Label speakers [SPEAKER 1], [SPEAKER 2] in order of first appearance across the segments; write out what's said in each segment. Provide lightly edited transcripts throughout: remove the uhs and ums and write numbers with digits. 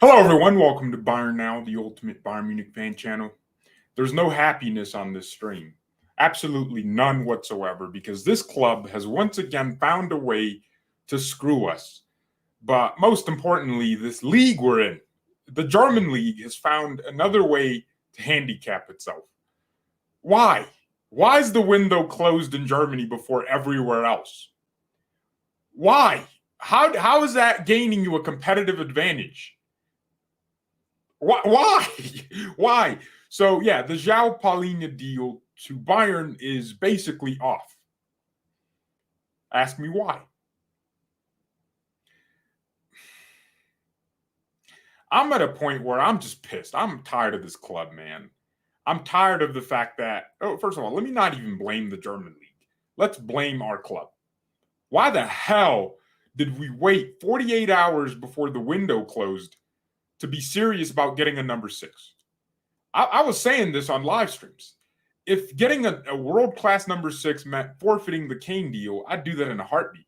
[SPEAKER 1] Hello, everyone. Welcome to BayernNow, the ultimate Bayern Munich fan channel. There's no happiness on this stream. Absolutely none whatsoever, because this club has once again found a way to screw us. But most importantly, this league we're in, the German league, has found another way to handicap itself. Why? Why is the window closed in Germany before everywhere else? Why? How is that gaining you a competitive advantage? Why? Why? So, yeah, the João Palhinha deal to Bayern is basically off. Ask me why. I'm at a point where I'm just pissed. I'm tired of this club, man. I'm tired of the fact that, first of all, let me not even blame the German league. Let's blame our club. Why the hell did we wait 48 hours before the window closed to be serious about getting a number 6? I was saying this on live streams. If getting a world-class number 6 meant forfeiting the Kane deal, I'd do that in a heartbeat,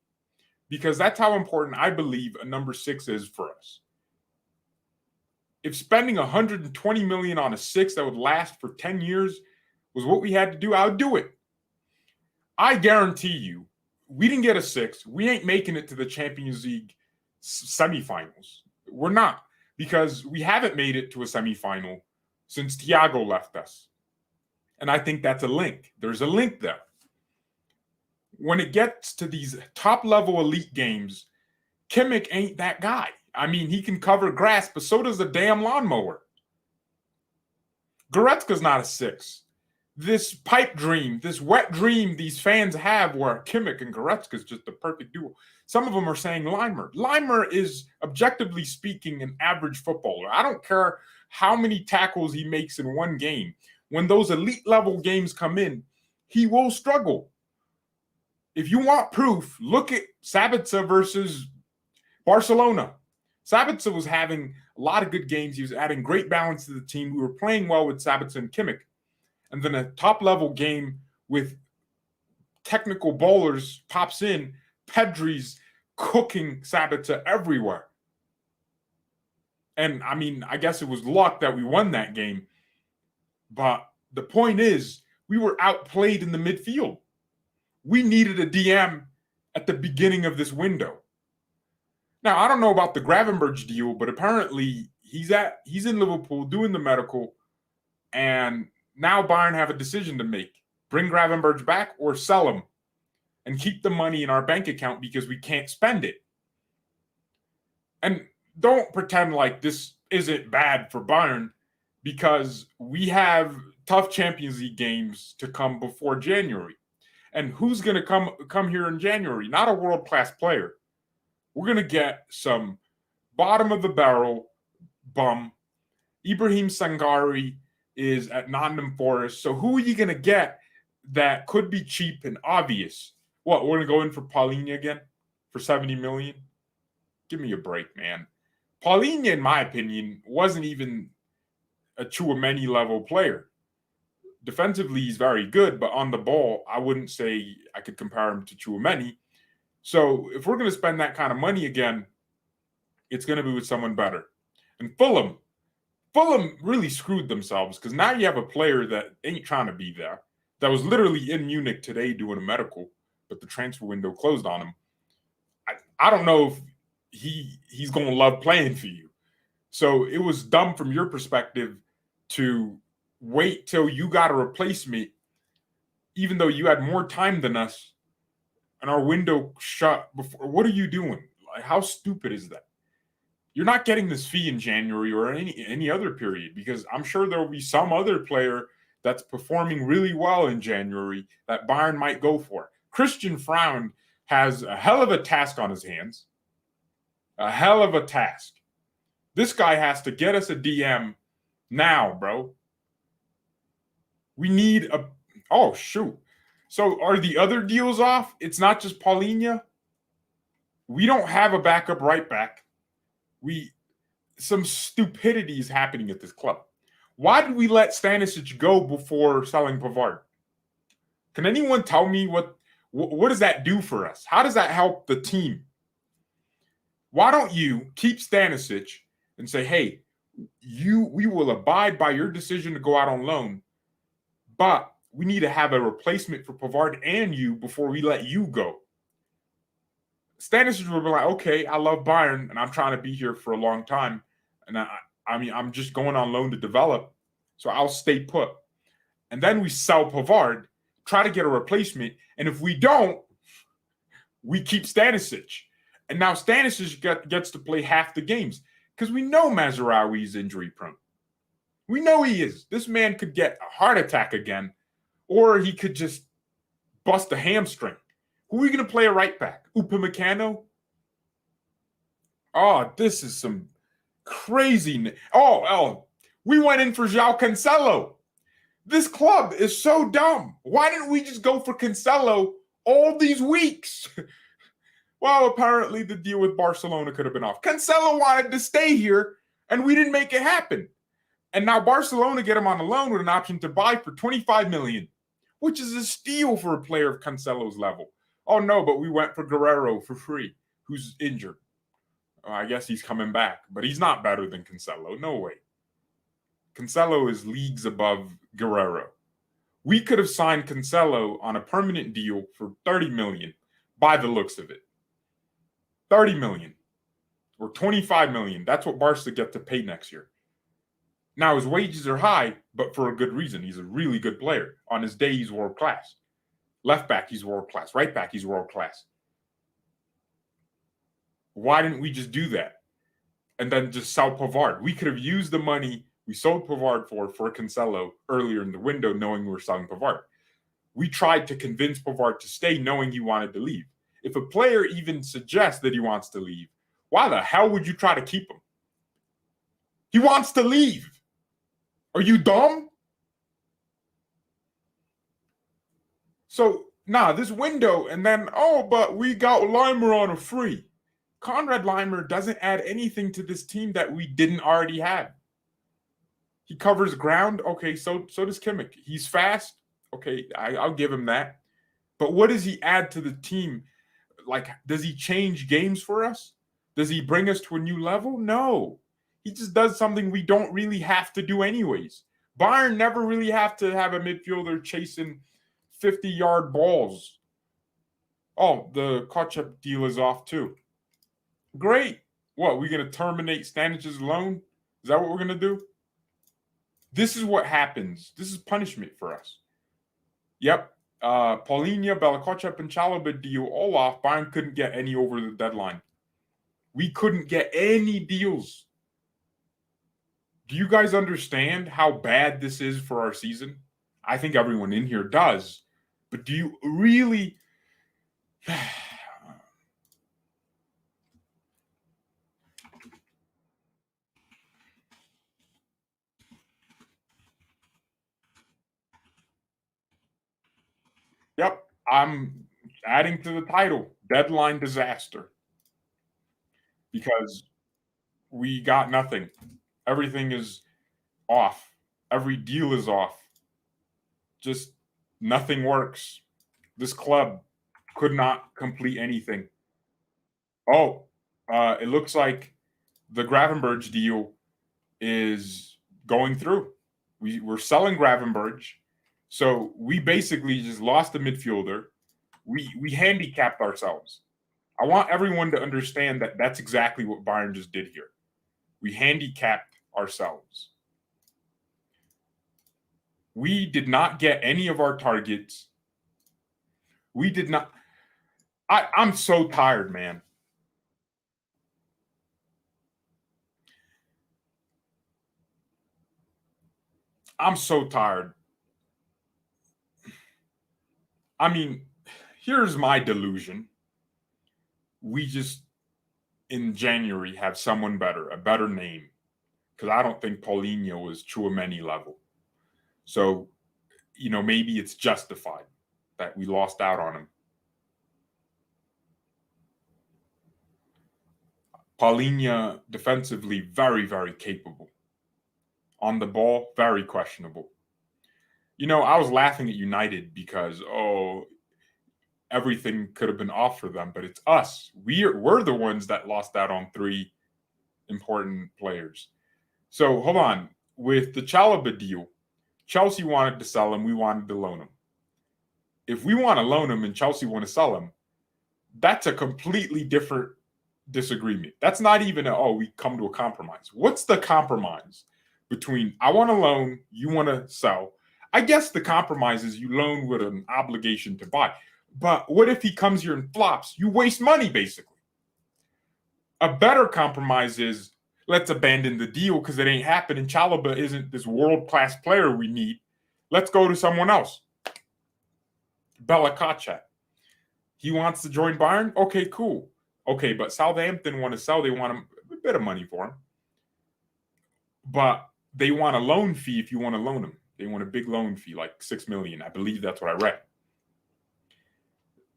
[SPEAKER 1] because that's how important I believe a number 6 is for us. If spending 120 million on a 6 that would last for 10 years was what we had to do, I would do it. I guarantee you, we didn't get a 6. We ain't making it to the Champions League semifinals. We're not, because we haven't made it to a semifinal since Thiago left us. And I think that's a link. There's a link there. When it gets to these top-level elite games, Kimmich ain't that guy. I mean, he can cover grass, but so does a damn lawnmower. Goretzka's not a 6. This pipe dream, this wet dream these fans have where Kimmich and Goretzka is just the perfect duo. Some of them are saying Leimer. Leimer is, objectively speaking, an average footballer. I don't care how many tackles he makes in one game. When those elite level games come in, he will struggle. If you want proof, look at Sabitzer versus Barcelona. Sabitzer was having a lot of good games. He was adding great balance to the team. We were playing well with Sabitzer and Kimmich. And then a top-level game with technical bowlers pops in. Pedri's cooking Sabitzer everywhere. And, I mean, I guess it was luck that we won that game. But the point is, we were outplayed in the midfield. We needed a DM at the beginning of this window. Now, I don't know about the Gravenberch deal, but apparently he's in Liverpool doing the medical, and now Bayern have a decision to make. Bring Gravenberch back or sell him and keep the money in our bank account because we can't spend it. And don't pretend like this isn't bad for Bayern, because we have tough Champions League games to come before January. And who's going to come here in January? Not a world-class player. We're going to get some bottom-of-the-barrel bum. Ibrahim Sangari is at Nottingham Forest. So who are you going to get that could be cheap and obvious? What, we're going to go in for Paulinha again for 70 million? Give me a break, man. Paulinha, in my opinion, wasn't even a Chouameni level player. Defensively, he's very good, but on the ball, I wouldn't say I could compare him to Chouameni. So if we're going to spend that kind of money again, it's going to be with someone better. And Fulham really screwed themselves, because now you have a player that ain't trying to be there, that was literally in Munich today doing a medical, but the transfer window closed on him. I don't know if he's going to love playing for you. So it was dumb from your perspective to wait till you got a replacement, even though you had more time than us, and our window shut before. What are you doing? Like, how stupid is that? You're not getting this fee in January or any other period, because I'm sure there will be some other player that's performing really well in January that Bayern might go for. Christian Fround has a hell of a task on his hands. A hell of a task. This guy has to get us a DM now, bro. We need a... Oh, shoot. So are the other deals off? It's not just Paulinha? We don't have a backup right back. Some stupidity is happening at this club. Why did we let Stanisic go before selling Pavard? Can anyone tell me what does that do for us? How does that help the team? Why don't you keep Stanisic and say, hey, we will abide by your decision to go out on loan, but we need to have a replacement for Pavard and you before we let you go. Stanisic will be like, okay, I love Bayern and I'm trying to be here for a long time. And I'm just going on loan to develop. So I'll stay put. And then we sell Pavard, try to get a replacement. And if we don't, we keep Stanisic. And now Stanisic gets to play half the games because we know Mazraoui is injury prone. We know he is. This man could get a heart attack again, or he could just bust a hamstring. Who are we going to play a right back? Upamecano? Oh, this is some crazy. Oh, we went in for João Cancelo. This club is so dumb. Why didn't we just go for Cancelo all these weeks? Well, apparently the deal with Barcelona could have been off. Cancelo wanted to stay here, and we didn't make it happen. And now Barcelona get him on a loan with an option to buy for 25 million, which is a steal for a player of Cancelo's level. Oh, no, but we went for Guerrero for free, who's injured. I guess he's coming back, but he's not better than Cancelo. No way. Cancelo is leagues above Guerrero. We could have signed Cancelo on a permanent deal for 30 million by the looks of it. 30 million or 25 million. That's what Barca get to pay next year. Now, his wages are high, but for a good reason. He's a really good player. On his day, he's world class. Left back, he's world class. Right back, he's world class. Why didn't we just do that? And then just sell Pavard. We could have used the money we sold Pavard for Cancelo earlier in the window, knowing we were selling Pavard. We tried to convince Pavard to stay, knowing he wanted to leave. If a player even suggests that he wants to leave, why the hell would you try to keep him? He wants to leave. Are you dumb? So, this window, and then, but we got Leimer on a free. Konrad Leimer doesn't add anything to this team that we didn't already have. He covers ground. Okay, so does Kimmich. He's fast. Okay, I'll give him that. But what does he add to the team? Like, does he change games for us? Does he bring us to a new level? No. He just does something we don't really have to do anyways. Bayern never really have to have a midfielder chasing 50-yard balls. Oh, the Kochep deal is off too. Great. What, we going to terminate Stanisic's loan? Is that what we're going to do? This is what happens. This is punishment for us. Yep. Paulinha, Kochep, and Chalobah deal all off. Bayern couldn't get any over the deadline. We couldn't get any deals. Do you guys understand how bad this is for our season? I think everyone in here does. But do you really... Yep, I'm adding to the title, Deadline Disaster. Because we got nothing. Everything is off. Every deal is off. Just nothing works. This club could not complete anything. It looks like the Gravenberch deal is going through. We're selling Gravenberch. So we basically just lost a midfielder. We handicapped ourselves. I want everyone to understand that that's exactly what Bayern just did here. We handicapped ourselves. We did not get any of our targets. We did not. I'm so tired, man. I'm so tired. I mean, here's my delusion. We just, in January, have someone better, a better name. Because I don't think Paulinha was Chouameni level. So, maybe it's justified that we lost out on him. Palhinha, defensively, very, very capable. On the ball, very questionable. I was laughing at United because, everything could have been off for them, but it's us. We're the ones that lost out on 3 important players. So hold on. With the Chalobah deal, Chelsea wanted to sell him. We wanted to loan him. If we want to loan him and Chelsea want to sell him, that's a completely different disagreement. That's not even we come to a compromise. What's the compromise between I want to loan, you want to sell? I guess the compromise is you loan with an obligation to buy. But what if he comes here and flops? You waste money, basically. A better compromise is let's abandon the deal because it ain't happening. Chalobah isn't this world-class player we need. Let's go to someone else. Belakacet. He wants to join Bayern? Okay, cool. Okay, but Southampton want to sell. They want a bit of money for him. But they want a loan fee if you want to loan him. They want a big loan fee, like $6 million. I believe that's what I read.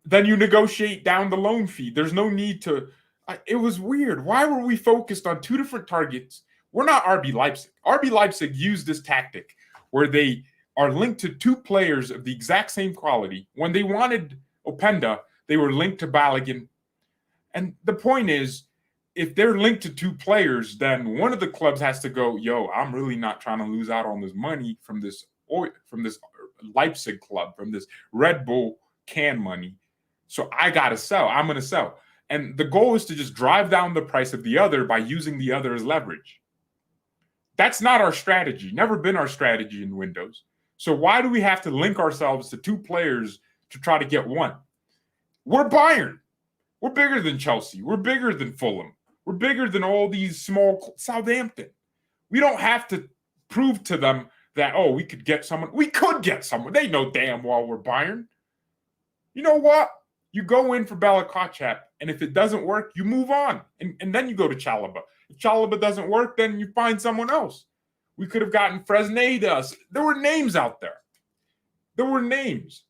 [SPEAKER 1] Then you negotiate down the loan fee. There's no need to... It was weird. Why were we focused on two different targets? We're not RB Leipzig. RB Leipzig used this tactic where they are linked to two players of the exact same quality. When they wanted Openda, they were linked to Balogun. And the point is, if they're linked to two players, then one of the clubs has to go, I'm really not trying to lose out on this money from this Leipzig club, from this Red Bull can money. So I got to sell. I'm going to sell. And the goal is to just drive down the price of the other by using the other as leverage. That's not our strategy. Never been our strategy in Windows. So why do we have to link ourselves to two players to try to get one? We're Bayern. We're bigger than Chelsea. We're bigger than Fulham. We're bigger than all these small Southampton. We don't have to prove to them that, we could get someone. We could get someone. They know damn well we're Bayern. You know what? You go in for Belakacet, and if it doesn't work, you move on. And then you go to Chalobah. If Chalobah doesn't work, then you find someone else. We could have gotten Fresneda. There were names out there. There were names.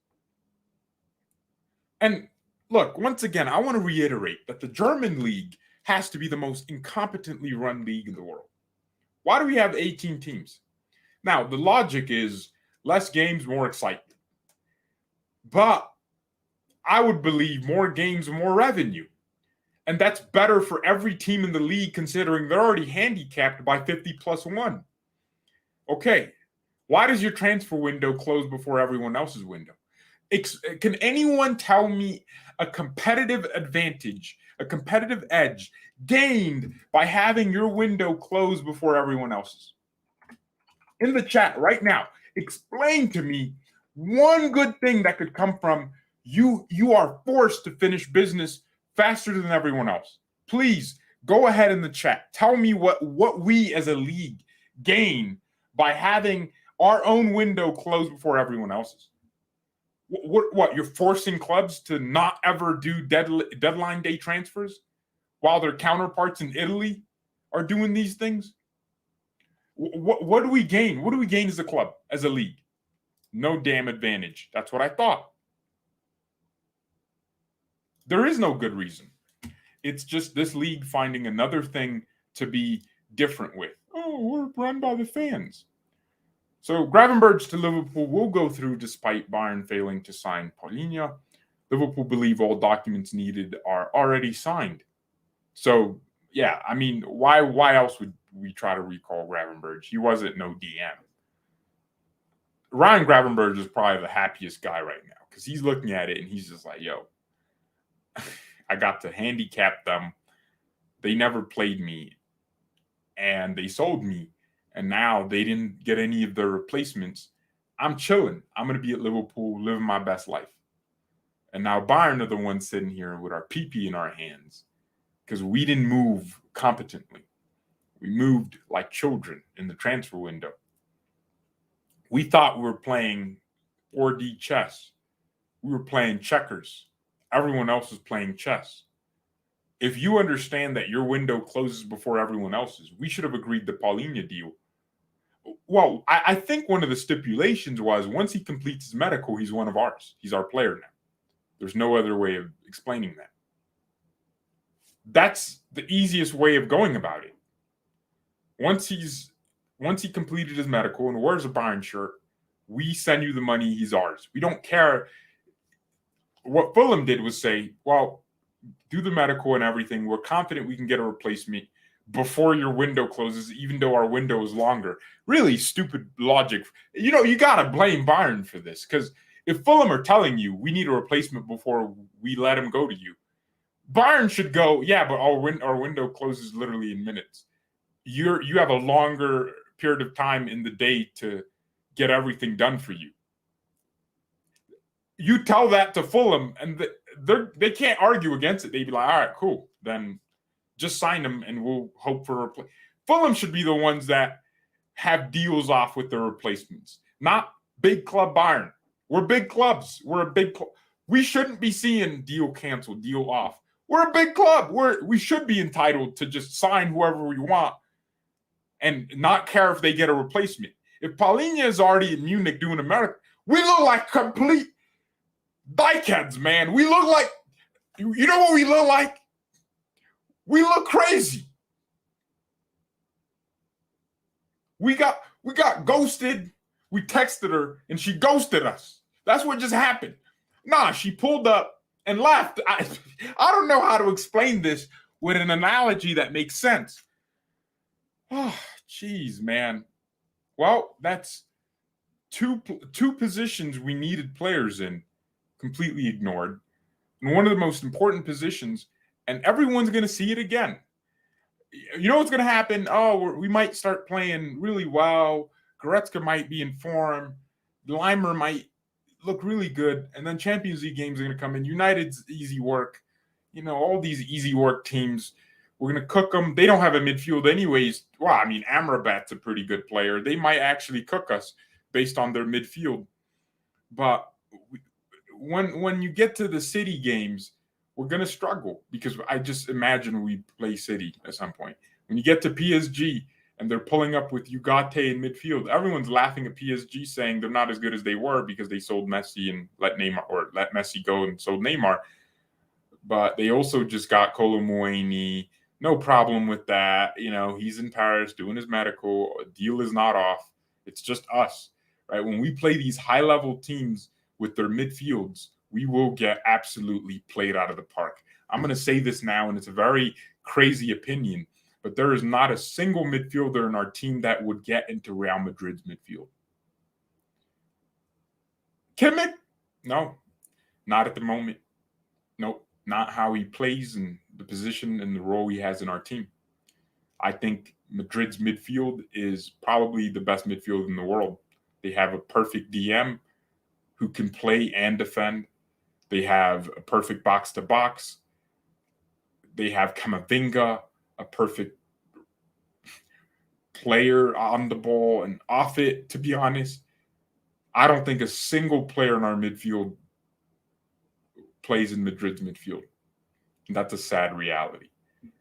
[SPEAKER 1] And look, once again, I want to reiterate that the German league has to be the most incompetently run league in the world. Why do we have 18 teams? Now, the logic is less games, more excitement. But I would believe more games, more revenue. And that's better for every team in the league considering they're already handicapped by 50+1. Okay, why does your transfer window close before everyone else's window? Can anyone tell me a competitive advantage, a competitive edge gained by having your window close before everyone else's? In the chat right now, explain to me one good thing that could come from you are forced to finish business faster than everyone else. Please go ahead in the chat. Tell me what we as a league gain by having our own window closed before everyone else's. What you're forcing clubs to not ever do deadline day transfers while their counterparts in Italy are doing these things? What do we gain? What do we gain as a club, as a league? No damn advantage. That's what I thought. There is no good reason. It's just this league finding another thing to be different with. We're run by the fans. So Gravenberch to Liverpool will go through despite Bayern failing to sign Paulinha. Liverpool believe all documents needed are already signed. So, yeah, I mean, why else would we try to recall Gravenberch? He wasn't no DM. Ryan Gravenberch is probably the happiest guy right now because he's looking at it and he's just like, I got to handicap them. They never played me. And they sold me. And now they didn't get any of their replacements. I'm chilling. I'm going to be at Liverpool, living my best life. And now Bayern are the ones sitting here with our PP in our hands because we didn't move competently. We moved like children in the transfer window. We thought we were playing 4D chess. We were playing checkers. Everyone else was playing chess. If you understand that your window closes before everyone else's, we should have agreed the Paulinha deal. Well, I think one of the stipulations was once he completes his medical, he's one of ours. He's our player now. There's no other way of explaining that. That's the easiest way of going about it. Once he completed his medical and wears a Bayern shirt, we send you the money, he's ours. We don't care. What Fulham did was say, well, do the medical and everything. We're confident we can get a replacement, before your window closes, even though our window is longer. Really stupid logic. You got to blame Bayern for this, because if Fulham are telling you we need a replacement before we let him go to you, Bayern should go, yeah, but our window closes literally in minutes. You have a longer period of time in the day to get everything done for you. You tell that to Fulham, and they can't argue against it. They'd be like, all right, cool. Then just sign them, and we'll hope for a replacement. Fulham should be the ones that have deals off with their replacements, not big club Bayern. We're big clubs. We're a big club. We shouldn't be seeing deal canceled, deal off. We're a big club. We should be entitled to just sign whoever we want and not care if they get a replacement. If Paulinha is already in Munich doing America, we look like complete dikeheads, man. We look like, you know what we look like? We look crazy. We got ghosted. We texted her and she ghosted us. That's what just happened. Nah, she pulled up and left. I don't know how to explain this with an analogy that makes sense. Oh, jeez, man. Well, that's two positions we needed players in, completely ignored. And one of the most important positions, and everyone's going to see it again. You know what's going to happen? Oh, we might start playing really well. Goretzka might be in form. Leimer might look really good. And then Champions League games are going to come in. United's easy work. All these easy work teams, we're going to cook them. They don't have a midfield anyways. Well, I mean, Amrabat's a pretty good player. They might actually cook us based on their midfield. But when you get to the City games, we're going to struggle, because I just imagine we play City at some point. When you get to PSG and they're pulling up with Ugarte in midfield, everyone's laughing at PSG, saying they're not as good as they were because they sold Messi and let Messi go and sold Neymar. But they also just got Kolo Muani. No problem with that. He's in Paris doing his medical. A deal is not off. It's just us, right? When we play these high-level teams with their midfields, we will get absolutely played out of the park. I'm going to say this now, and it's a very crazy opinion, but there is not a single midfielder in our team that would get into Real Madrid's midfield. Kimmich? No, not at the moment. Nope, not how he plays and the position and the role he has in our team. I think Madrid's midfield is probably the best midfield in the world. They have a perfect DM who can play and defend. They have a perfect box-to-box. They have Camavinga, a perfect player on the ball and off it, to be honest. I don't think a single player in our midfield plays in Madrid's midfield. And that's a sad reality.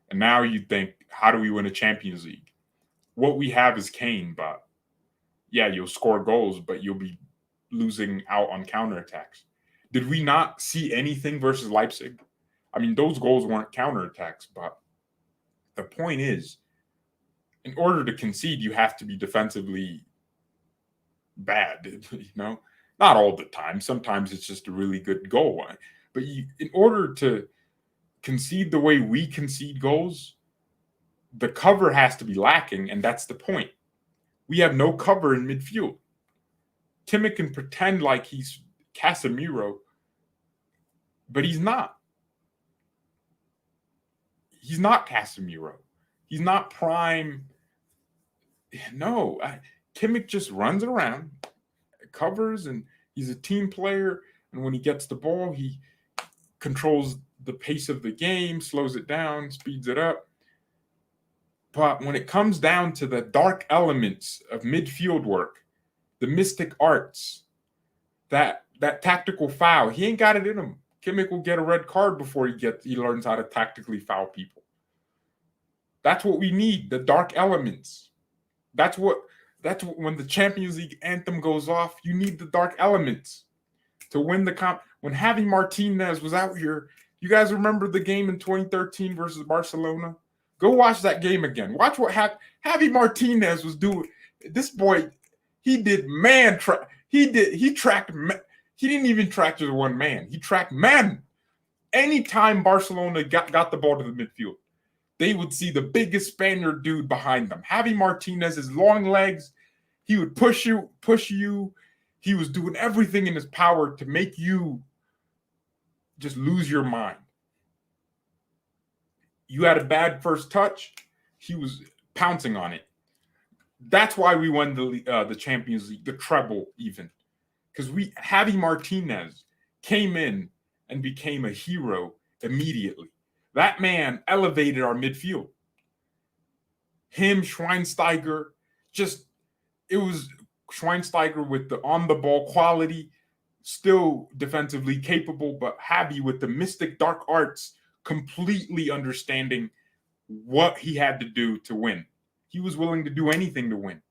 [SPEAKER 1] And now you think, how do we win a Champions League? What we have is Kane, but yeah, you'll score goals, but you'll be losing out on counterattacks. Did we not see anything versus Leipzig? I mean, those goals weren't counterattacks, but the point is, in order to concede, you have to be defensively bad, Not all the time. Sometimes it's just a really good goal. But in order to concede the way we concede goals, the cover has to be lacking, and that's the point. We have no cover in midfield. Kimmich can pretend like he's Casemiro, but he's not. He's not Casemiro. He's not prime. No, Kimmich just runs around, covers, and he's a team player. And when he gets the ball, he controls the pace of the game, slows it down, speeds it up. But when it comes down to the dark elements of midfield work, the mystic arts, that tactical foul, he ain't got it in him. Kimmich will get a red card before he learns how to tactically foul people. That's what we need, the dark elements. That's what when the Champions League anthem goes off, you need the dark elements to win the comp. When Javi Martinez was out here, you guys remember the game in 2013 versus Barcelona? Go watch that game again. Watch what Javi Martinez was doing. This boy, he did man track. He tracked. He didn't even track just one man. He tracked men. Anytime Barcelona got the ball to the midfield, they would see the biggest Spaniard dude behind them. Javi Martinez's long legs, he would push you. He was doing everything in his power to make you just lose your mind. You had a bad first touch, he was pouncing on it. That's why we won the Champions League, the treble even. Because Javi Martinez came in and became a hero immediately. That man elevated our midfield. Him, Schweinsteiger, it was Schweinsteiger with the on-the-ball quality, still defensively capable, but Javi with the mystic dark arts, completely understanding what he had to do to win. He was willing to do anything to win.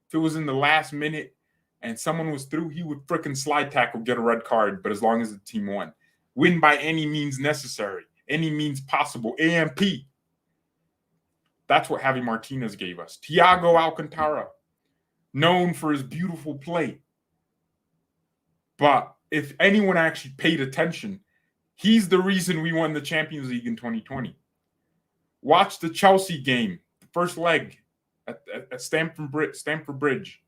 [SPEAKER 1] If it was in the last minute and someone was through, he would frickin' slide tackle, get a red card, but as long as the team won. Win by any means necessary, any means possible. AMP. That's what Javi Martinez gave us. Thiago Alcantara, known for his beautiful play. But if anyone actually paid attention, he's the reason we won the Champions League in 2020. Watch the Chelsea game, the first leg at Stamford Bridge.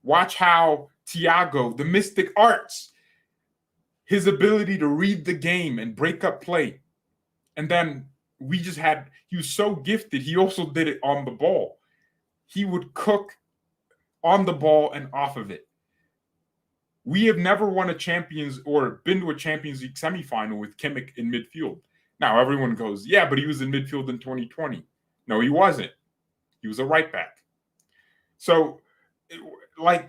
[SPEAKER 1] Watch how Thiago, the mystic arts, his ability to read the game and break up play. And then he was so gifted, he also did it on the ball. He would cook on the ball and off of it. We have never won been to a Champions League semifinal with Kimmich in midfield. Now everyone goes, yeah, but he was in midfield in 2020. No, he wasn't. He was a right back. So,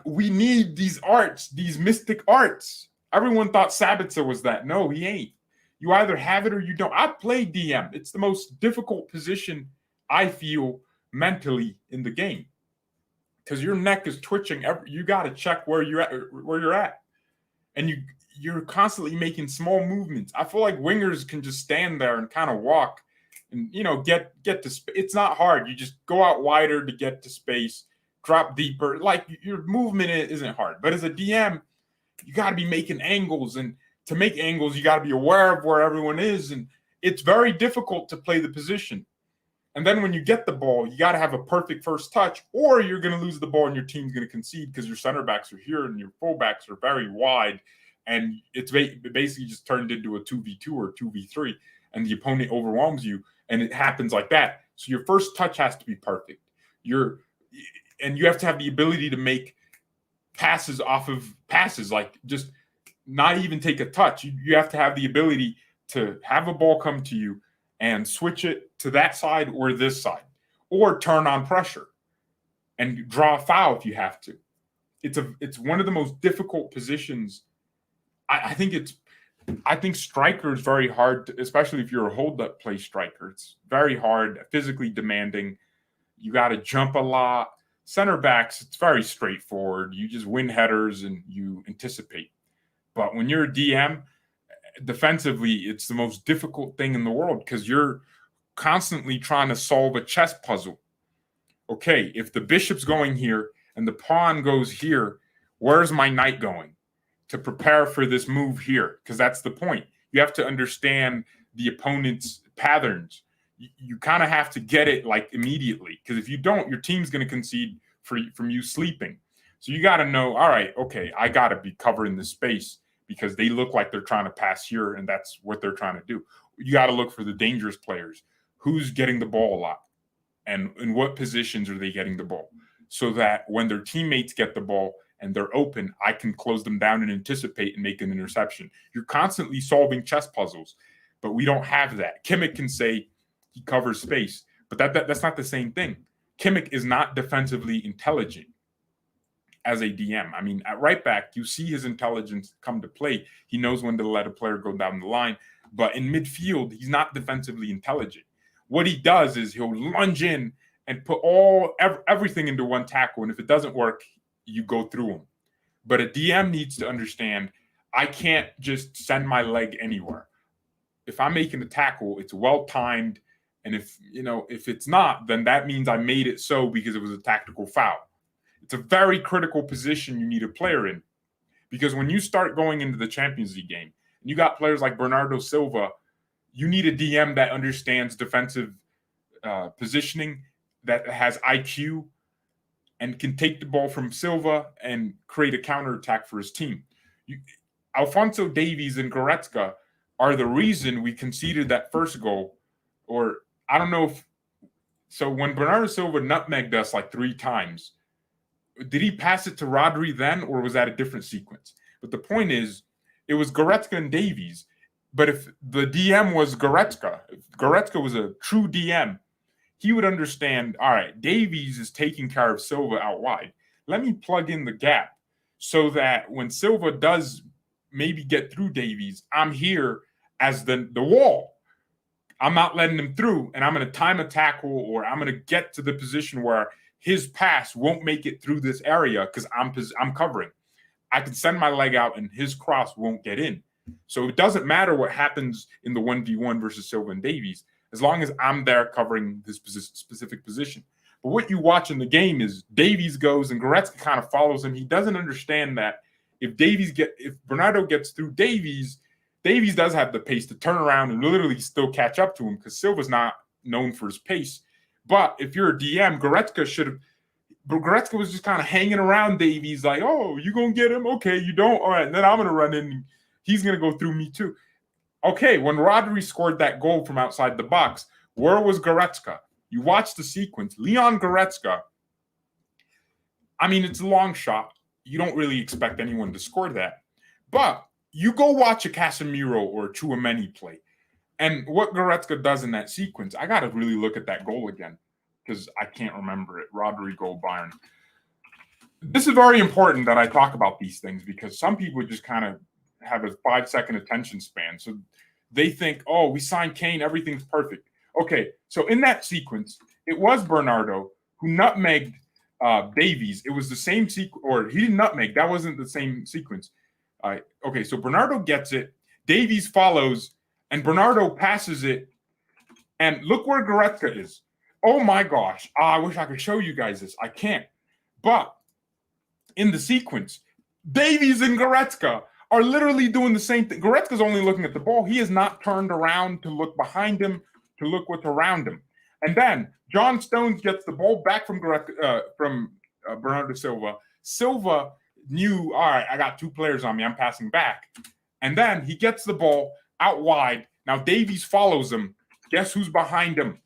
[SPEAKER 1] we need these arts, these mystic arts. Everyone thought Sabitzer was that. No, he ain't. You either have it or you don't. I play DM. It's the most difficult position I feel mentally in the game because your neck is twitching. You got to check where you're at, and you're constantly making small movements. I feel like wingers can just stand there and kind of walk, and get to space. It's not hard. You just go out wider to get to space, drop deeper. Like your movement isn't hard. But as a DM, you got to be making angles, and to make angles, you got to be aware of where everyone is, and it's very difficult to play the position. And then when you get the ball, you got to have a perfect first touch, or you're going to lose the ball and your team's going to concede because your center backs are here and your fullbacks are very wide, and it's basically just turned into a 2v2 or 2v3, and the opponent overwhelms you, and it happens like that. So your first touch has to be perfect. And you have to have the ability to make passes off of passes, like just not even take a touch. You have to have the ability to have a ball come to you and switch it to that side or this side, or turn on pressure and draw a foul if you have to. It's one of the most difficult positions. I think striker is very hard, especially if you're a hold-up play striker. It's very hard, physically demanding. You got to jump a lot. Center backs, it's very straightforward. You just win headers and you anticipate. But when you're a DM, defensively, it's the most difficult thing in the world because you're constantly trying to solve a chess puzzle. Okay, if the bishop's going here and the pawn goes here, where's my knight going to prepare for this move here? Because that's the point. You have to understand the opponent's patterns. You kind of have to get it immediately, because if you don't, your team's going to concede from you sleeping. So you got to know, all right, okay, I got to be covering this space because they look like they're trying to pass here, and that's what they're trying to do. You got to look for the dangerous players. Who's getting the ball a lot? And in what positions are they getting the ball? So that when their teammates get the ball and they're open, I can close them down and anticipate and make an interception. You're constantly solving chess puzzles, but we don't have that. Kimmich can say he covers space, but that's not the same thing. Kimmich is not defensively intelligent as a DM. I mean, at right back, you see his intelligence come to play. He knows when to let a player go down the line. But in midfield, he's not defensively intelligent. What he does is he'll lunge in and put everything into one tackle. And if it doesn't work, you go through him. But a DM needs to understand, I can't just send my leg anywhere. If I'm making a tackle, it's well-timed. And if it's not, then that means I made it so because it was a tactical foul. It's a very critical position you need a player in, because when you start going into the Champions League game and you got players like Bernardo Silva, you need a DM that understands defensive positioning that has IQ and can take the ball from Silva and create a counterattack for his team. Alphonso Davies and Goretzka are the reason we conceded that first goal. Or I don't know if so. When Bernardo Silva nutmegged us like 3 times, did he pass it to Rodri then, or was that a different sequence? But the point is, it was Goretzka and Davies. But if the DM was Goretzka, if Goretzka was a true DM, he would understand, all right, Davies is taking care of Silva out wide. Let me plug in the gap so that when Silva does maybe get through Davies, I'm here as the wall. I'm not letting him through, and I'm going to time a tackle, or I'm going to get to the position where his pass won't make it through this area because I'm covering. I can send my leg out, and his cross won't get in. So it doesn't matter what happens in the 1v1 versus Silva and Davies, as long as I'm there covering this specific position. But what you watch in the game is Davies goes and Goretzka kind of follows him. He doesn't understand that if Bernardo gets through Davies does have the pace to turn around and literally still catch up to him because Silva's not known for his pace. But if you're a DM, Goretzka was just kind of hanging around Davies like, oh, you going to get him? Okay, you don't? All right, and then I'm going to run in and he's going to go through me too. Okay, when Rodri scored that goal from outside the box, where was Goretzka? You watch the sequence. Leon Goretzka, I mean, it's a long shot. You don't really expect anyone to score that. But you go watch a Casemiro or a Tchouaméni play. And what Goretzka does in that sequence, I got to really look at that goal again because I can't remember it. Rodri goal, Bayern. This is very important that I talk about these things because some people just kind of have a 5-second attention span. So they think, oh, we signed Kane, everything's perfect. Okay, so in that sequence, it was Bernardo who nutmegged Davies. It was the same sequence, or he didn't nutmeg. That wasn't the same sequence. Okay, so Bernardo gets it. Davies follows, and Bernardo passes it. And look where Goretzka is. Oh, my gosh. I wish I could show you guys this. I can't. But in the sequence, Davies and Goretzka are literally doing the same thing. Goretzka's only looking at the ball. He is not turned around to look behind him, to look what's around him. And then John Stones gets the ball back from Bernardo Silva. Silva knew, all right, I got 2 players on me. I'm passing back. And then he gets the ball out wide. Now Davies follows him. Guess who's behind him?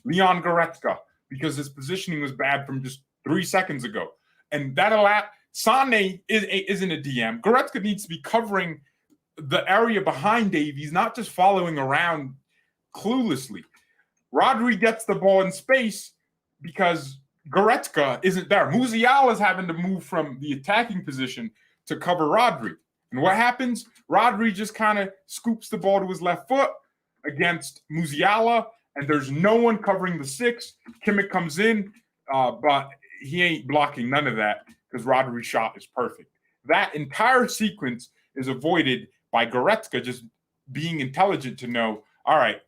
[SPEAKER 1] Leon Goretzka, because his positioning was bad from just 3 seconds ago. And that allowed Sane isn't a DM. Goretzka needs to be covering the area behind Davies, not just following around cluelessly. Rodri gets the ball in space because Goretzka isn't there. Musiala is having to move from the attacking position to cover Rodri. And what happens? Rodri just kind of scoops the ball to his left foot against Musiala, and there's no one covering the 6. Kimmich comes in, but he ain't blocking none of that because Rodri's shot is perfect. That entire sequence is avoided by Goretzka just being intelligent to know, all right,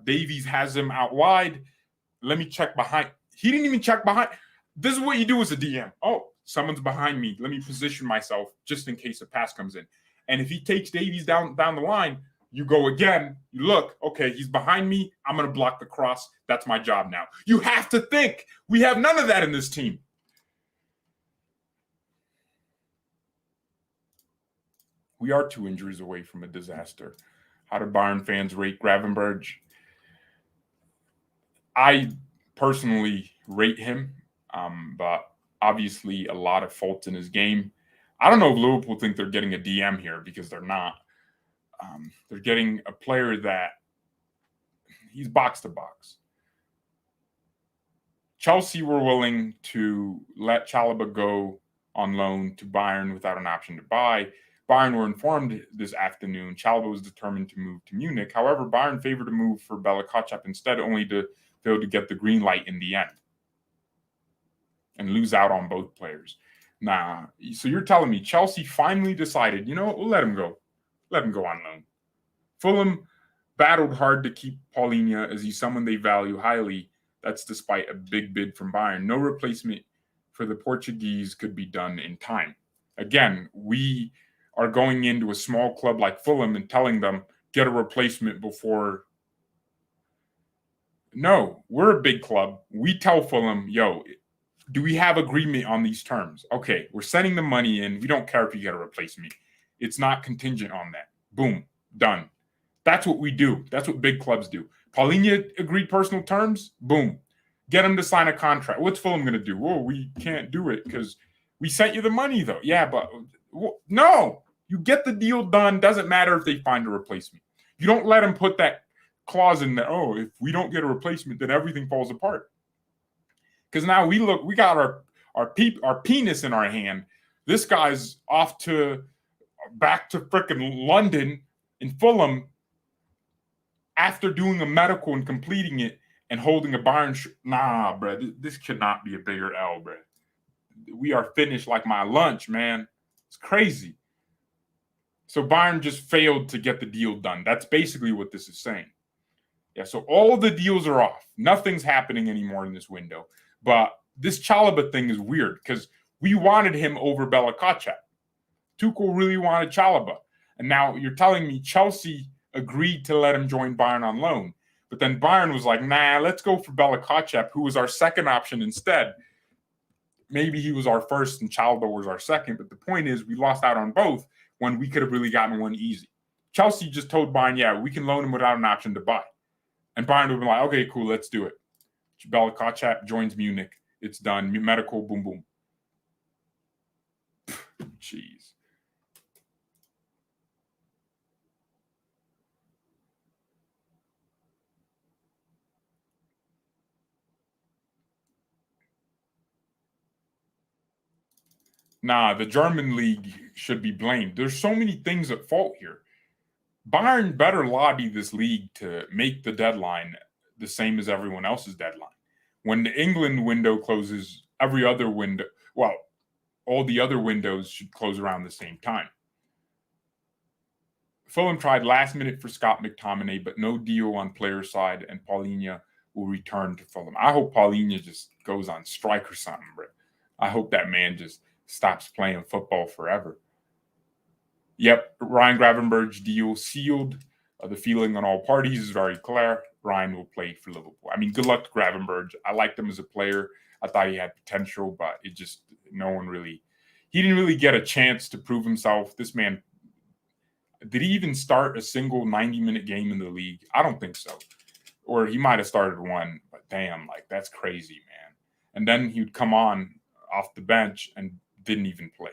[SPEAKER 1] Davies has him out wide. Let me check behind. He didn't even check behind. This is what you do as a DM. Oh, someone's behind me. Let me position myself just in case a pass comes in. And if he takes Davies down the line, you go again. You look, okay, he's behind me. I'm going to block the cross. That's my job now. You have to think. We have none of that in this team. We are 2 injuries away from a disaster. How do Bayern fans rate Gravenberch? I personally rate him, but obviously a lot of faults in his game. I don't know if Liverpool think they're getting a DM here because they're not. They're getting a player that he's box to box. Chelsea were willing to let Chalobah go on loan to Bayern without an option to buy. Bayern were informed this afternoon Chalobah was determined to move to Munich. However, Bayern favored a move for Bella Kotchap instead, only to fail to get the green light in the end and lose out on both players. Nah, so you're telling me Chelsea finally decided, you know what, we'll let him go. Let him go on loan. Fulham battled hard to keep Paulinha as he's someone they value highly. That's despite a big bid from Bayern. No replacement for the Portuguese could be done in time. Again, we are going into a small club like Fulham and telling them, get a replacement before No, we're a big club. We tell Fulham, yo, do we have agreement on these terms? Okay, we're sending the money in. We don't care if you got to replace me. It's not contingent on that. Boom, done. That's what we do. That's what big clubs do. Paulinha agreed personal terms. Boom. Get him to sign a contract. What's Fulham going to do? Whoa, we can't do it because we sent you the money, though. Yeah, but no. You get the deal done. Doesn't matter if they find a replacement. You don't let them put that clause in there. Oh, if we don't get a replacement, then everything falls apart. Because now we got our penis in our hand. This guy's off to back to frickin' London in Fulham after doing a medical and completing it and holding a Bayern. Nah, bro, this could not be a bigger L, bro. We are finished like my lunch, man. It's crazy. So Bayern just failed to get the deal done. That's basically what this is saying. Yeah, so all the deals are off. Nothing's happening anymore in this window. But this Chalobah thing is weird because we wanted him over Belakacep. Tuchel really wanted Chalobah. And now you're telling me Chelsea agreed to let him join Bayern on loan. But then Bayern was like, nah, let's go for Belakacep, who was our second option instead. Maybe he was our first and Chalobah was our second. But the point is we lost out on both when we could have really gotten one easy. Chelsea just told Bayern, yeah, we can loan him without an option to buy. And Bayern would have been like, okay, cool, let's do it. Belakacep joins Munich. It's done. Medical, boom, boom. Jeez. Nah, the German league should be blamed. There's so many things at fault here. Bayern better lobby this league to make the deadline the same as everyone else's deadline. When the England window closes, every other window, well, all the other windows should close around the same time. Fulham tried last minute for Scott McTominay, but no deal on player side, and Palhinha will return to Fulham. I hope Paulinha just goes on strike or something, bro. I hope that man just stops playing football forever. Yep, Ryan Gravenberch deal sealed. The feeling on all parties is very clear. Ryan will play for Liverpool. I mean, good luck to Gravenberch. I liked him as a player. I thought he had potential, but he didn't really get a chance to prove himself. This man, did he even start a single 90-minute game in the league? I don't think so. Or he might have started one, but damn, like that's crazy, man. And then he would come on off the bench and didn't even play.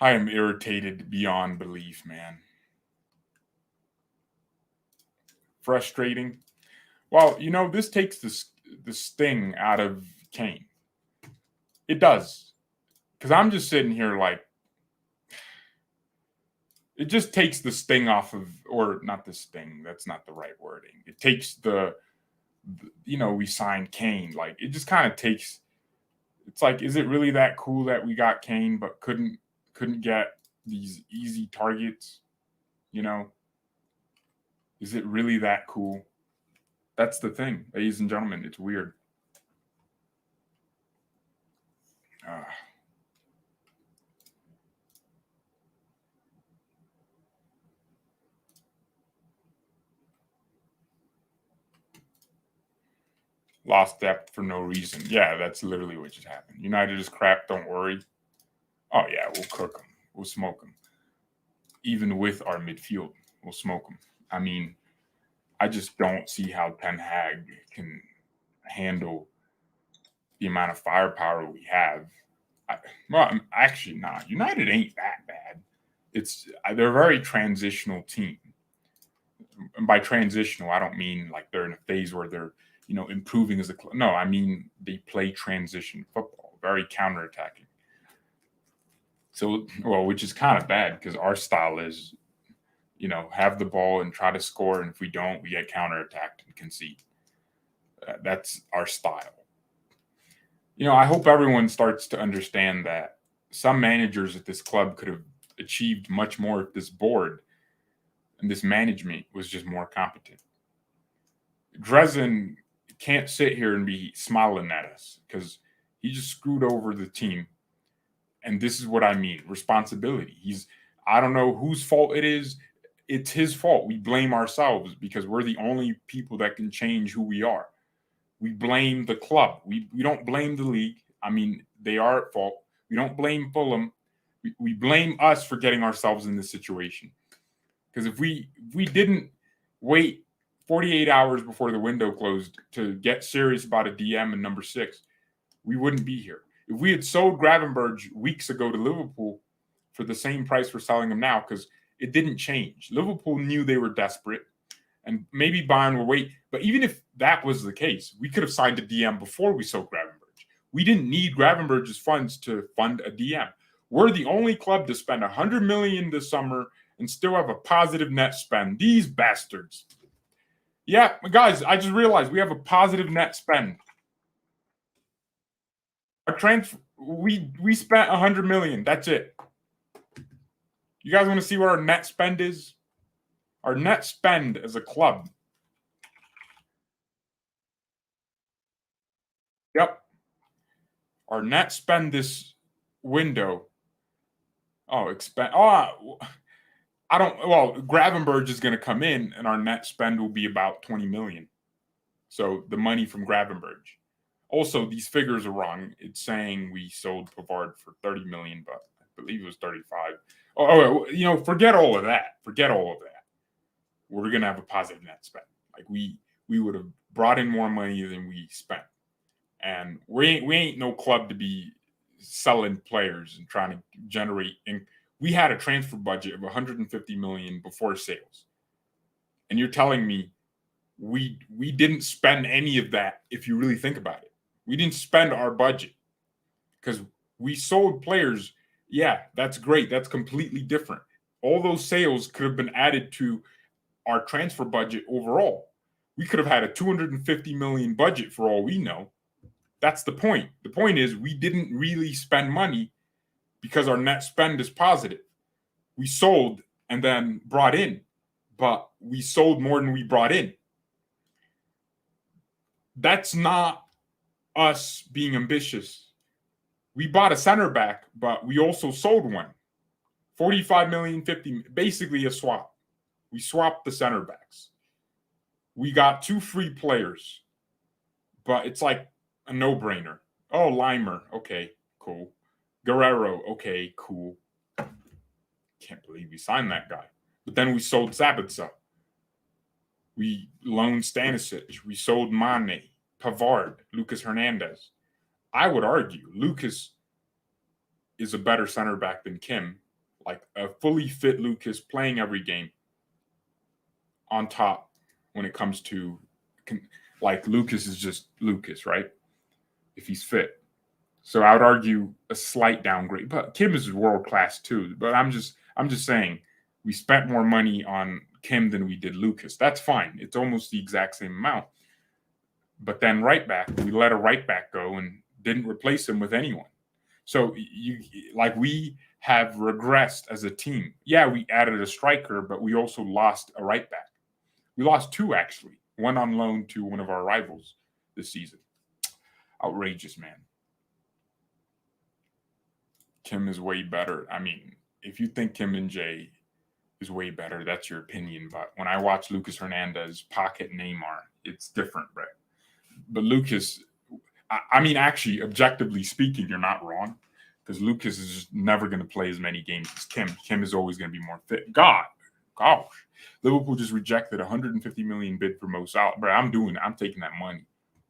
[SPEAKER 1] I am irritated beyond belief, man. Frustrating. Well, this takes the sting out of Kane. It does. Because I'm just sitting here like, it just takes the sting off of, or not the sting, that's not the right wording. It takes we signed Kane. Like, it just kind of takes, it's like, is it really that cool that we got Kane but couldn't get these easy targets? Is it really that cool? That's the thing, ladies and gentlemen. It's weird. Lost depth for no reason. Yeah, that's literally what just happened. United is crap. Don't worry. Oh, yeah, we'll cook them. We'll smoke them. Even with our midfield, we'll smoke them. I mean, I just don't see how Ten Hag can handle the amount of firepower we have. Actually not. United ain't that bad. They're a very transitional team. And by transitional, I don't mean like they're in a phase where they're improving as a club. No, I mean they play transition football, very counterattacking. So, which is kind of bad because our style is, have the ball and try to score, and if we don't, we get counterattacked and concede. That's our style. I hope everyone starts to understand that some managers at this club could have achieved much more if this board and this management was just more competent. Dresden can't sit here and be smiling at us because he just screwed over the team. And this is what I mean, responsibility. I don't know whose fault it is. it's his fault. We blame ourselves because we're the only people that can change who we are. We blame the club. We don't blame the league. I mean, they are at fault. We don't blame Fulham. We blame us for getting ourselves in this situation. Because if we didn't wait 48 hours before the window closed to get serious about a DM and number 6, we wouldn't be here. If we had sold Gravenberch weeks ago to Liverpool for the same price we're selling him now, because it didn't change. Liverpool knew they were desperate, and maybe Bayern will wait. But even if that was the case, we could have signed a DM before we sold Gravenberch. We didn't need Gravenberch's funds to fund a DM. We're the only club to spend $100 million this summer and still have a positive net spend. These bastards. Yeah, guys, I just realized we have a positive net spend. Our transfer, we spent $100 million. That's it. You guys want to see what our net spend is? Our net spend as a club. Yep. Our net spend this window. Gravenberch is going to come in, and our net spend will be about 20 million. So the money from Gravenberch. Also, these figures are wrong. It's saying we sold Pavard for 30 million, but I believe it was 35. Forget all of that. We're going to have a positive net spend. Like we would have brought in more money than we spent. And we ain't no club to be selling players and trying to generate. We had a transfer budget of 150 million before sales. And you're telling me we didn't spend any of that if you really think about it. We didn't spend our budget because we sold players. Yeah, that's great. That's completely different. All those sales could have been added to our transfer budget overall. We could have had a 250 million budget for all we know. That's the point. The point is we didn't really spend money because our net spend is positive. We sold and then brought in, but we sold more than we brought in. That's not us being ambitious. We bought a center back, but we also sold one. 45 million, 50, basically a swap. We swapped the center backs. We got 2 free players, but it's like a no-brainer. Oh, Limer, okay, cool. Guerrero, okay, cool. Can't believe we signed that guy. But then we sold Sabitzer. We loaned Stanisic. We sold Mane, Pavard, Lucas Hernandez. I would argue Lucas is a better center back than Kim. Like a fully fit Lucas playing every game on top when it comes to, like, Lucas is just Lucas, right? If he's fit. So I would argue a slight downgrade. But Kim is world class too. But I'm just saying we spent more money on Kim than we did Lucas. That's fine. It's almost the exact same amount. But then right back, we let a right back go and didn't replace him with anyone. So we have regressed as a team. Yeah, we added a striker, but we also lost a right back. We lost 2 actually. One on loan to one of our rivals this season. Outrageous, man. Kim is way better. I mean, if you think Kim and Jay is way better, that's your opinion. But when I watch Lucas Hernandez pocket Neymar, it's different, right? But Lucas, I mean, actually, objectively speaking, you're not wrong. Because Lucas is just never going to play as many games as Kim. Kim is always going to be more fit. Gosh. Liverpool just rejected 150 million bid for Mo Salah. Bro, I'm taking that money.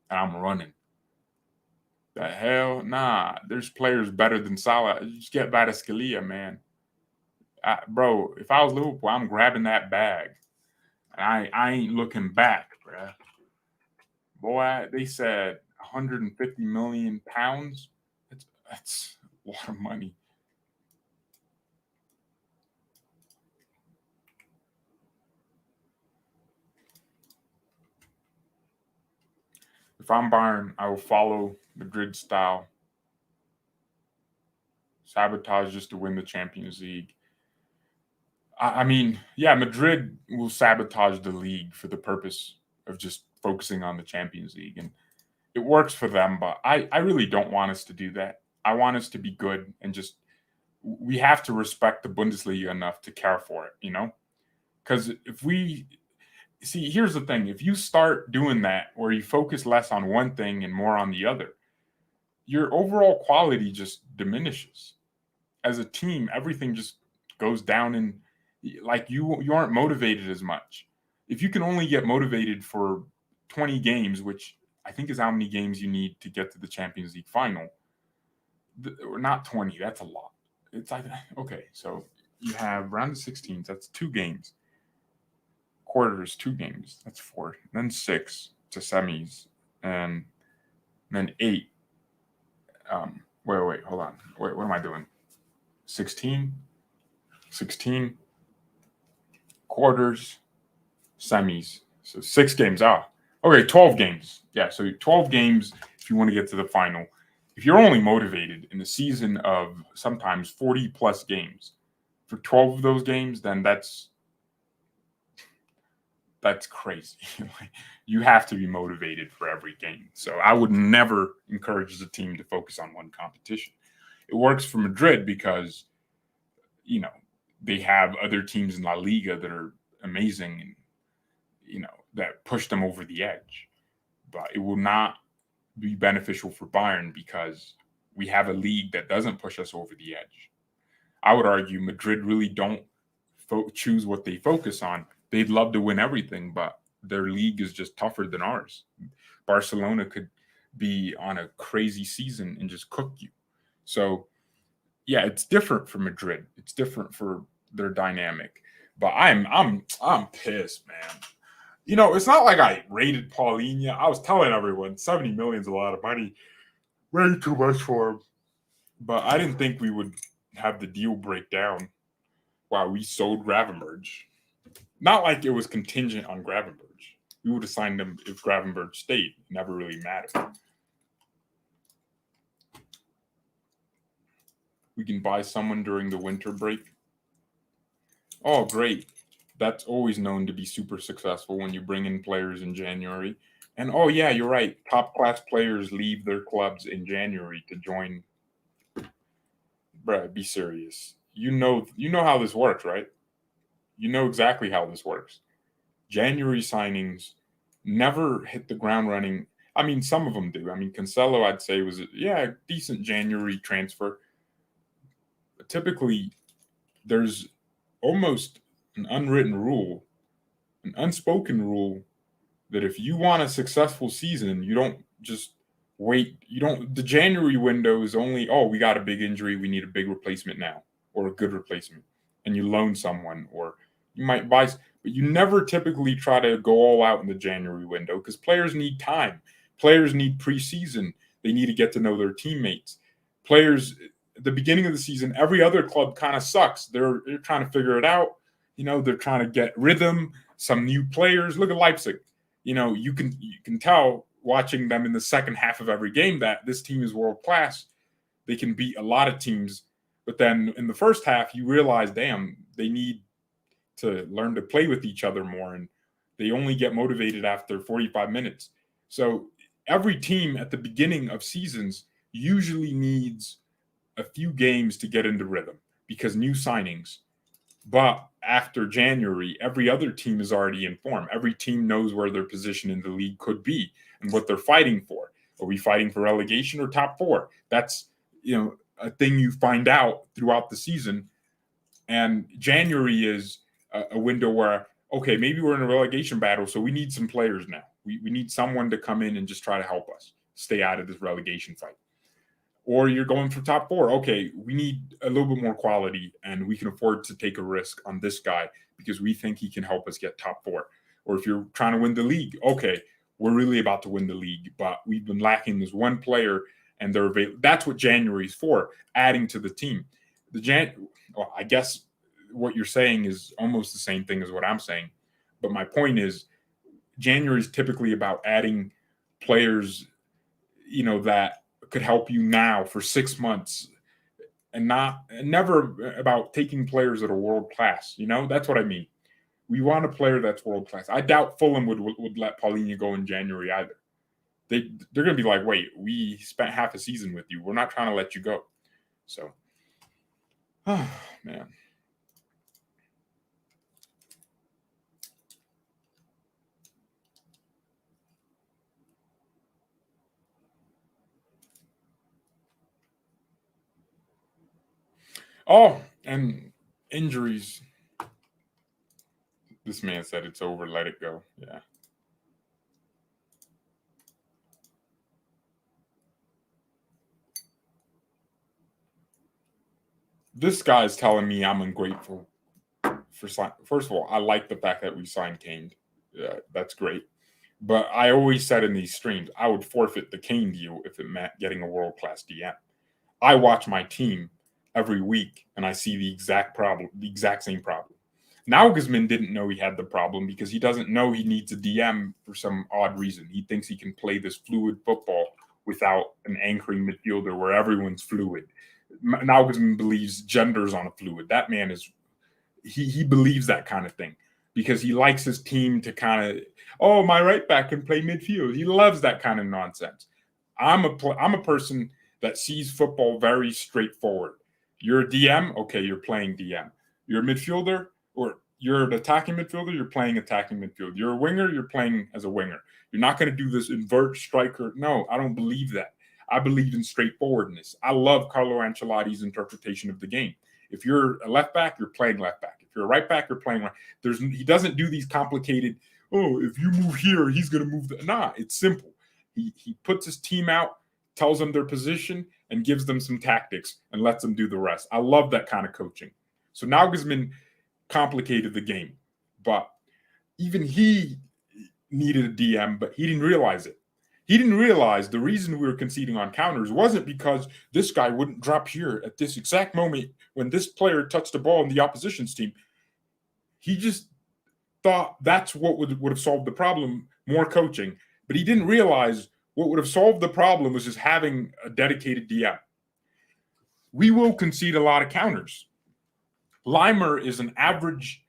[SPEAKER 1] And I'm running. The hell? Nah. There's players better than Salah. Just get Vadascalia, man. Bro, if I was Liverpool, I'm grabbing that bag. And I ain't looking back, bro. Boy, they said 150 million pounds. That's a lot of money. If I'm Bayern, I will follow Madrid style. Sabotage just to win the Champions League. I mean, yeah, Madrid will sabotage the league for the purpose of just focusing on the Champions League. And it works for them, but I really don't want us to do that. I want us to be good and we have to respect the Bundesliga enough to care for it, Because here's the thing. If you start doing that where you focus less on one thing and more on the other, your overall quality just diminishes. As a team, everything just goes down, and like you aren't motivated as much. If you can only get motivated for 20 games, which I think is how many games you need to get to the Champions League final, or not 20, that's a lot. It's like, okay, so you have round of 16s, that's 2 games. Quarters, 2 games, that's 4. Then 6 to semis, and then 8. Wait, hold on. Wait, what am I doing? 16, quarters, semis. So 6 games. Okay, 12 games. Yeah, so 12 games if you want to get to the final. If you're only motivated in a season of sometimes 40 plus games for 12 of those games, then that's crazy. You have to be motivated for every game. So I would never encourage the team to focus on one competition. It works for Madrid because, they have other teams in La Liga that are amazing and, that push them over the edge. But it will not be beneficial for Bayern because we have a league that doesn't push us over the edge. I would argue Madrid really don't choose what they focus on. They'd love to win everything, but their league is just tougher than ours. Barcelona could be on a crazy season and just cook you. So, yeah, it's different for Madrid. It's different for their dynamic. But I'm pissed, man. It's not like I rated Paulinha. I was telling everyone 70 million is a lot of money. Way too much for him. But I didn't think we would have the deal break down while we sold Gravenberch. Not like it was contingent on Gravenberch. We would have signed him if Gravenberch stayed. It never really mattered. We can buy someone during the winter break. Oh, great. That's always known to be super successful when you bring in players in January. And oh yeah, you're right. Top class players leave their clubs in January to join. Bruh, be serious. You know how this works, right? You know exactly how this works. January signings never hit the ground running. I mean, some of them do. I mean, Cancelo, I'd say, was a decent January transfer. But typically, there's almost an unwritten rule, an unspoken rule, that if you want a successful season, you don't just wait. The January window is only, we got a big injury, we need a big replacement now, or a good replacement. And you loan someone, or you might buy, but you never typically try to go all out in the January window because players need time. Players need preseason. They need to get to know their teammates. Players, at the beginning of the season, every other club kind of sucks. They're trying to figure it out. They're trying to get rhythm, some new players. Look at Leipzig. You can tell watching them in the second half of every game that this team is world class. They can beat a lot of teams. But then in the first half, you realize, damn, they need to learn to play with each other more. And they only get motivated after 45 minutes. So every team at the beginning of seasons usually needs a few games to get into rhythm because new signings. But after January, every other team is already in form. Every team knows where their position in the league could be and what they're fighting for. Are we fighting for relegation or top 4? That's, a thing you find out throughout the season. And January is a window where, okay, maybe we're in a relegation battle, so we need some players now. We need someone to come in and just try to help us stay out of this relegation fight. Or you're going for top 4. Okay, we need a little bit more quality, and we can afford to take a risk on this guy because we think he can help us get top 4. Or if you're trying to win the league, okay, we're really about to win the league, but we've been lacking this one player, and they're available. That's what January is for, adding to the team. I guess what you're saying is almost the same thing as what I'm saying, but my point is January is typically about adding players, that could help you now for 6 months, and never about taking players that are world class. That's what I mean. We want a player that's world class. I doubt Fulham would let Paulinha go in January either. They're going to be like, wait, we spent half a season with you. We're not trying to let you go. So, man. Oh, and injuries. This man said it's over. Let it go. Yeah. This guy's telling me I'm ungrateful for sign. First of all, I like the fact that we signed Kane. Yeah, that's great. But I always said in these streams, I would forfeit the Kane deal if it meant getting a world class DM. I watch my team every week and I see the exact same problem. Nagelsmann didn't know he had the problem because he doesn't know he needs a DM for some odd reason. He thinks he can play this fluid football without an anchoring midfielder where everyone's fluid. Nagelsmann believes gender's on a fluid. That man is he believes that kind of thing because he likes his team to kind of, oh, my right back can play midfield. He loves that kind of nonsense. I'm a person that sees football very straightforward. You're a DM, okay, you're playing DM. You're a midfielder, or you're an attacking midfielder, you're playing attacking midfield. You're a winger, you're playing as a winger. You're not going to do this invert striker. No, I don't believe that. I believe in straightforwardness. I love Carlo Ancelotti's interpretation of the game. If you're a left back, you're playing left back. If you're a right back, you're playing right. He doesn't do these complicated, oh, if you move here, he's going to move. Nah, it's simple. He puts his team out, tells them their position, and gives them some tactics and lets them do the rest. I love that kind of coaching. So Nagelsmann complicated the game, but even he needed a DM, but he didn't realize it. He didn't realize the reason we were conceding on counters wasn't because this guy wouldn't drop here at this exact moment when this player touched the ball in the opposition's team. He just thought that's what would have solved the problem, more coaching. But he didn't realize what would have solved the problem was just having a dedicated DM. We will concede a lot of counters. Leimer is an average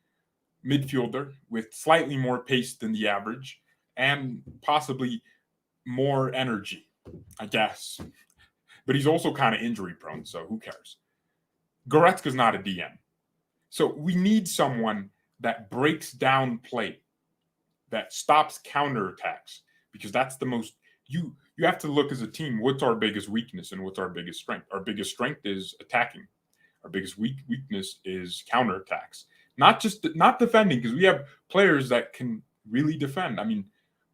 [SPEAKER 1] midfielder with slightly more pace than the average and possibly more energy, I guess. But he's also kind of injury prone, so who cares? Goretzka's not a DM. So we need someone that breaks down play, that stops counterattacks, because that's the most you have to look as a team, what's our biggest weakness and what's our biggest strength? Our biggest strength is attacking. Our biggest weakness is counterattacks. Not defending, because we have players that can really defend. I mean,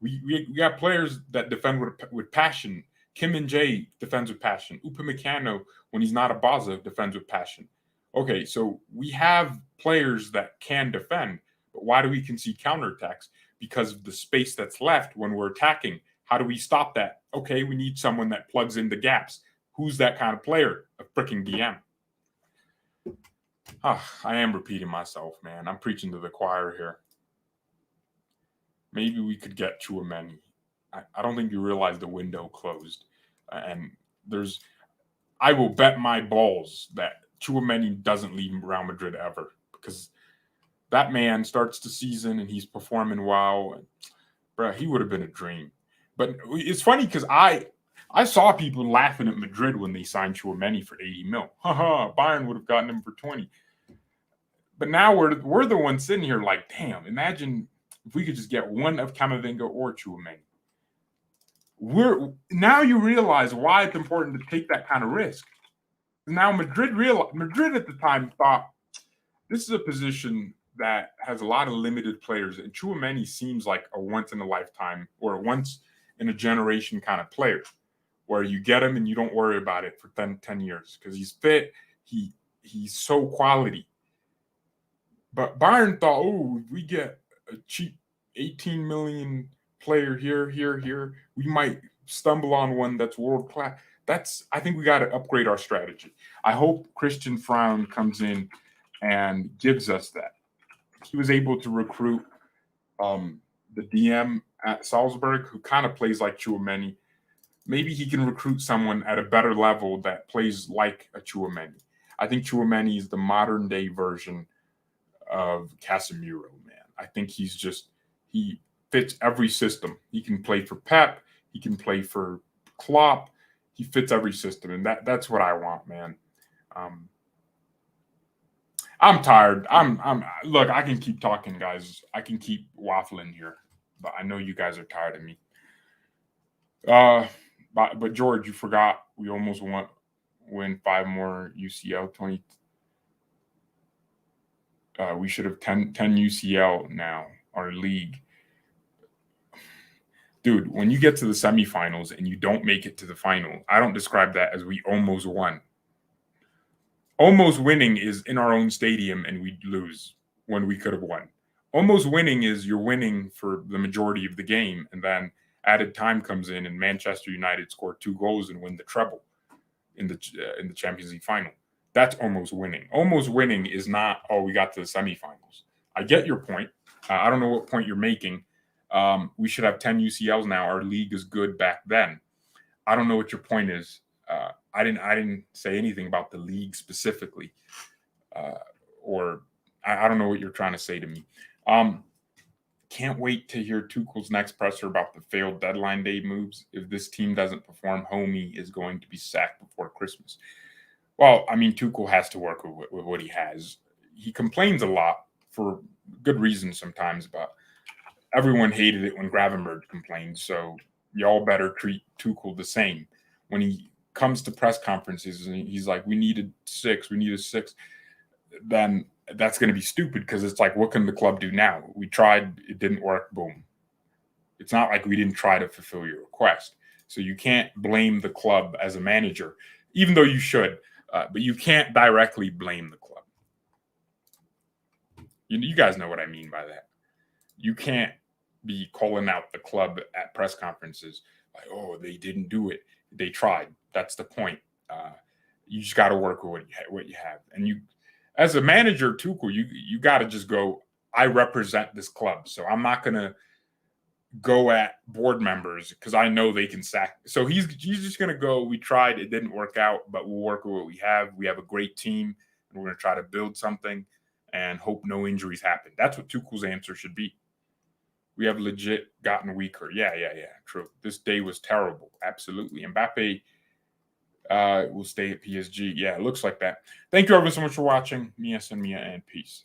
[SPEAKER 1] we got players that defend with passion. Kim and Jay defends with passion. Upamecano, when he's not a Baza, defends with passion. Okay, so we have players that can defend, but why do we concede counterattacks? Because of the space that's left when we're attacking. How do we stop that? Okay, we need someone that plugs in the gaps. Who's that kind of player? A freaking DM. I am repeating myself, man. I'm preaching to the choir here. Maybe we could get Tchouaméni. I don't think you realize the window closed. And I will bet my balls that Tchouaméni doesn't leave Real Madrid ever, because that man starts the season and he's performing well. And, bro, he would have been a dream. But it's funny because I saw people laughing at Madrid when they signed Tchouaméni for 80 mil. Bayern would have gotten him for 20. But now we're the ones sitting here like, damn, imagine if we could just get one of Camavinga or Tchouaméni. Now you realize why it's important to take that kind of risk. Now Madrid at the time thought this is a position that has a lot of limited players, and Tchouaméni seems like a once in a lifetime or a once in a generation kind of player, where you get him and you don't worry about it for 10 years because he's fit. He's so quality. But Bayern thought, oh, if we get a cheap 18 million player here, we might stumble on one that's world class. I think we got to upgrade our strategy. I hope Christian Frown comes in and gives us that. He was able to recruit the DM at Salzburg who kind of plays like Tchouaméni. Maybe he can recruit someone at a better level that plays like a Tchouaméni. I think Tchouaméni is the modern day version of Casemiro, man. I think he fits every system. He can play for Pep. He can play for Klopp. He fits every system, and that's what I want, man. I'm tired. Look, I can keep talking, guys. I can keep waffling here, but I know you guys are tired of me. But George, you forgot we almost win 5 more UCL We should have 10 UCL now, our league. Dude, when you get to the semifinals and you don't make it to the final, I don't describe that as we almost won. Almost winning is in our own stadium and we lose when we could have won. Almost winning is you're winning for the majority of the game, and then added time comes in and Manchester United score 2 goals and win the treble in the Champions League final. That's almost winning. Almost winning is not, oh, we got to the semifinals. I get your point. I don't know what point you're making. We should have 10 UCLs now. Our league is good back then. I don't know what your point is. I didn't say anything about the league specifically, or I don't know what you're trying to say to me. Can't wait to hear Tuchel's next presser about the failed deadline day moves. If this team doesn't perform, Homie is going to be sacked before Christmas. Well, I mean, Tuchel has to work with what he has. He complains a lot for good reasons sometimes, but everyone hated it when Gravenberch complained. So y'all better treat Tuchel the same. When he comes to press conferences and he's like, we needed 6, then that's going to be stupid, because it's like, what can the club do now? We tried, it didn't work, boom. It's not like we didn't try to fulfill your request. So you can't blame the club as a manager, even though you should, but you can't directly blame the club. You guys know what I mean by that. You can't be calling out the club at press conferences like, oh, they didn't do it. They tried. That's the point. You just got to work with what you have. And you, as a manager, Tuchel, you got to just go, I represent this club. So I'm not going to go at board members because I know they can sack. So he's just going to go, we tried, it didn't work out, but we'll work with what we have. We have a great team, and we're going to try to build something and hope no injuries happen. That's what Tuchel's answer should be. We have legit gotten weaker. Yeah, true. This day was terrible. Absolutely. Mbappe will stay at PSG. Yeah, it looks like that. Thank you everyone so much for watching. Mia and peace.